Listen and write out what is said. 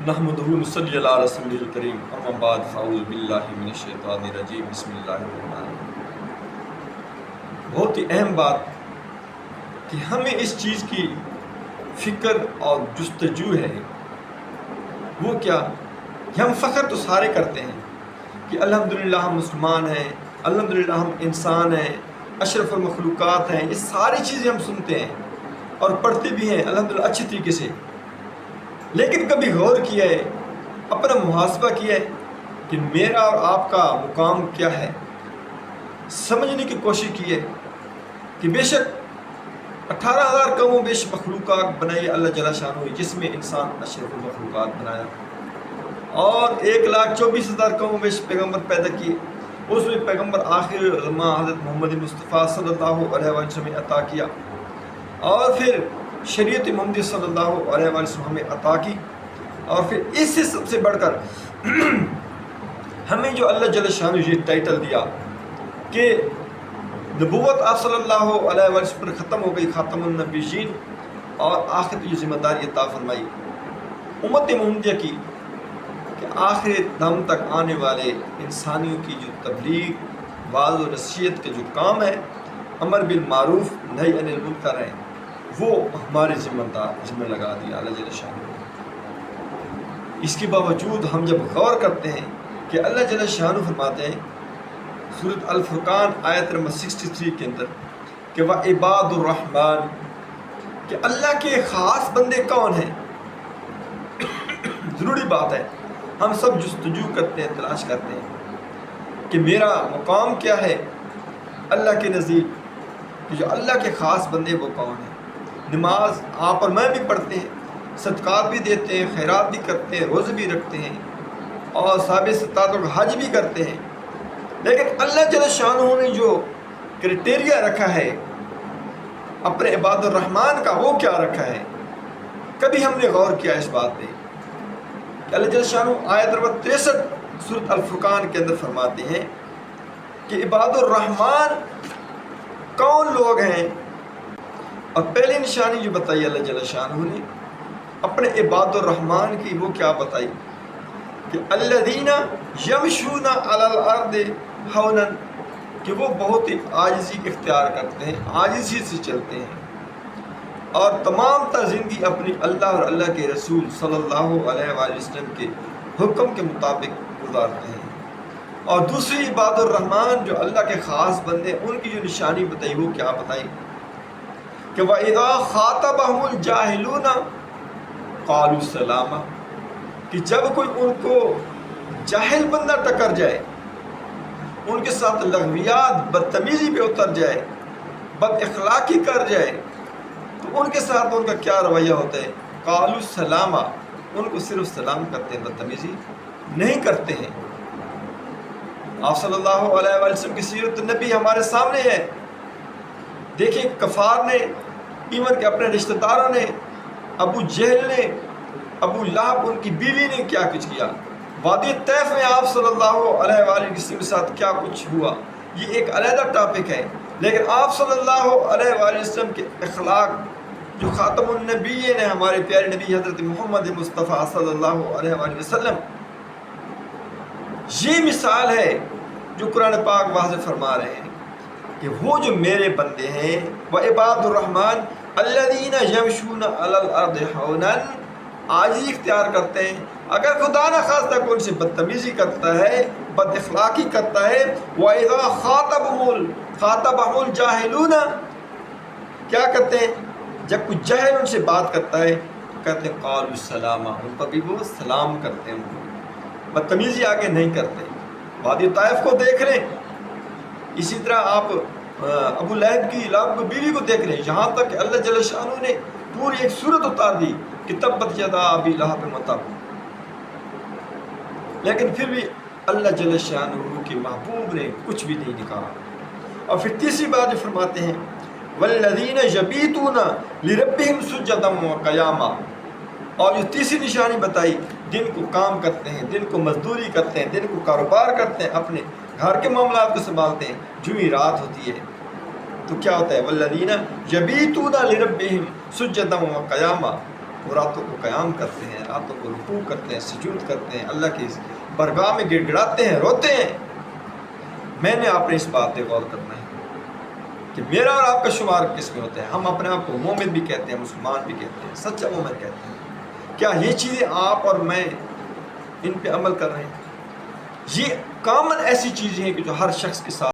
نحمدہ نصلی علی رسول الکریم اما بعد فاعوذ باللہ من الشیطان الرجیم بسم اللہ الرحمن الرحیم۔ بہت ہی اہم بات کہ ہمیں اس چیز کی فکر اور جستجو ہے، وہ کیا کہ ہم فخر تو سارے کرتے ہیں کہ الحمدللہ ہم مسلمان ہیں، الحمدللہ ہم انسان ہیں، اشرف المخلوقات ہیں، یہ ساری چیزیں ہم سنتے ہیں اور پڑھتے بھی ہیں الحمدللہ اچھی طریقے سے، لیکن کبھی غور کیا ہے، اپنا محاسبہ کیا ہے کہ میرا اور آپ کا مقام کیا ہے؟ سمجھنے کی کوشش کی ہے کہ بے شک 18,000 کم و بیش مخلوقات بنائی اللہ جل شانہ، جس میں انسان اشرف المخلوقات بنایا، اور 1,24,000 کم و بیش پیغمبر پیدا کیے، اس میں پیغمبر آخر زمان حضرت محمد مصطفیٰ صلی اللہ علیہ وسلم عطا کیا، اور پھر شریعت محمدی صلی اللہ علیہ وسلم ہمیں عطا کی، اور پھر اس سے سب سے بڑھ کر ہمیں جو اللہ جل شانہ یہ ٹائٹل دیا کہ نبوت آپ صلی اللہ علیہ وسلم پر ختم ہو گئی، خاتم النبیین، اور آخر کی ذمہ داری عطا فرمائی امت محمدیہ کی کہ آخر دم تک آنے والے انسانیوں کی جو تبلیغ، وعظ و نصیحت کے جو کام ہے، امر بالمعروف نہی عن المنکر ہے، وہ ہمارے ذمہ لگا دیا اللہ جل شانہ۔ اس کے باوجود ہم جب غور کرتے ہیں کہ اللہ جل شانہ فرماتے ہیں سورۃ الفرقان آیت نمبر 63 کے اندر کہ وَعِبَادُ الرحمن، کہ اللہ کے خاص بندے کون ہیں؟ ضروری بات ہے، ہم سب جستجو کرتے ہیں، تلاش کرتے ہیں کہ میرا مقام کیا ہے اللہ کے نزدیک، کہ جو اللہ کے خاص بندے وہ کون ہیں؟ نماز آپ اور میں بھی پڑھتے ہیں، صدقات بھی دیتے ہیں، خیرات بھی کرتے ہیں، روزے بھی رکھتے ہیں، اور صحابہ ستات کا حج بھی کرتے ہیں، لیکن اللہ جل شانہ نے جو کرائٹیریا رکھا ہے اپنے عباد الرحمن کا، وہ کیا رکھا ہے؟ کبھی ہم نے غور کیا اس بات پہ کہ اللہ جل شانہ آیت نمبر 63 سورۃ الفرقان کے اندر فرماتے ہیں کہ عباد الرحمن کون لوگ ہیں؟ اور پہلی نشانی جو بتائی اللہ جل شانہ نے اپنے عباد الرحمن کی، وہ کیا بتائی کہ الذین یمشون علی الارض ہونا، کہ وہ بہت ہی عاجزی اختیار کرتے ہیں، عاجزی سے چلتے ہیں، اور تمام تر زندگی اپنی اللہ اور اللہ کے رسول صلی اللہ علیہ وآلہ وسلم کے حکم کے مطابق گزارتے ہیں۔ اور دوسری عباد الرحمن جو اللہ کے خاص بندے، ان کی جو نشانی بتائی، وہ کیا بتائی کہ وَإِذَا خَاطَبَهُمُ الْجَاهِلُونَ قَالُوا سَلَامًا، کہ جب کوئی ان کو جاہل بندہ ٹکر جائے، ان کے ساتھ لغویات، بدتمیزی پہ اتر جائے، بد اخلاقی کر جائے، تو ان کے ساتھ ان کا کیا رویہ ہوتا ہے؟ قَالُوا سَلَامًا، ان کو صرف سلام کرتے ہیں، بدتمیزی نہیں کرتے ہیں۔ آپ صلی اللہ علیہ وآلہ وسلم کی سیرت نبی ہمارے سامنے ہے، دیکھیں کفار نے، ایون کہ اپنے رشتہ داروں نے، ابو جہل نے، ابو لہب ان کی بیوی نے کیا کچھ کیا، وادی طیف میں آپ صلی اللہ علیہ وآلہ وسلم کے ساتھ کیا کچھ ہوا، یہ ایک علیحدہ ٹاپک ہے، لیکن آپ صلی اللہ علیہ وآلہ وسلم کے اخلاق جو خاتم النبیین ہیں، ہمارے پیارے نبی حضرت محمد مصطفیٰ صلی اللہ علیہ وآلہ وسلم، یہ مثال ہے جو قرآن پاک واضح فرما رہے ہیں کہ وہ جو میرے بندے ہیں وعباد الرحمن الذین یمشون علی الارض ہونا، عاجزی اختیار کرتے ہیں، اگر خدا نہ خواستہ کوئی ان سے بدتمیزی کرتا ہے، بد اخلاقی کرتا ہے، وَإِذَا خَاطَبَهُمُ الْجَاهِلُونَ، کیا کرتے ہیں؟ جب کوئی جاہل ان سے بات کرتا ہے تو کہتے ہیں قَالُوا سَلَامًا، ان پر بھی وہ سلام کرتے ہیں، ان کو بدتمیزی آگے نہیں کرتے۔ وادی طائف کو دیکھ لیں، اسی طرح آپ ابو لہب کی بیوی کو دیکھ لیں، یہاں تک کہ اللہ جل شانہ نے پوری ایک صورت اتار دی کہ تبت یدا ابی لہب وتب، لیکن پھر بھی اللہ جل شانہ کے محبوب نے کچھ بھی نہیں نکالا۔ اور پھر تیسری بات جو فرماتے ہیں والذین یبیتون لربہم سجدا وقیاما، اور جو تیسری نشانی بتائی، دن کو کام کرتے ہیں، دن کو مزدوری کرتے ہیں، دن کو کاروبار کرتے ہیں، اپنے گھر کے معاملات کو سنبھالتے ہیں، جمعی رات ہوتی ہے تو کیا ہوتا ہے والذین یبیتون لربہم سجدا وقیاما، وہ راتوں کو قیام کرتے ہیں، راتوں کو رکوع کرتے ہیں، سجود کرتے ہیں، اللہ کی بارگاہ میں گڑ گڑاتے ہیں، روتے ہیں۔ میں نے آپ نے اس بات پہ غور کرنا ہے کہ میرا اور آپ کا شمار کس میں ہوتا ہے؟ ہم اپنے آپ کو مومن بھی کہتے ہیں، مسلمان بھی کہتے ہیں، سچا مومن کہتے ہیں۔ کیا یہ چیزیں آپ اور میں ان پہ عمل کر رہے ہیں؟ یہ کامن ایسی چیزیں ہیں کہ جو ہر شخص کے ساتھ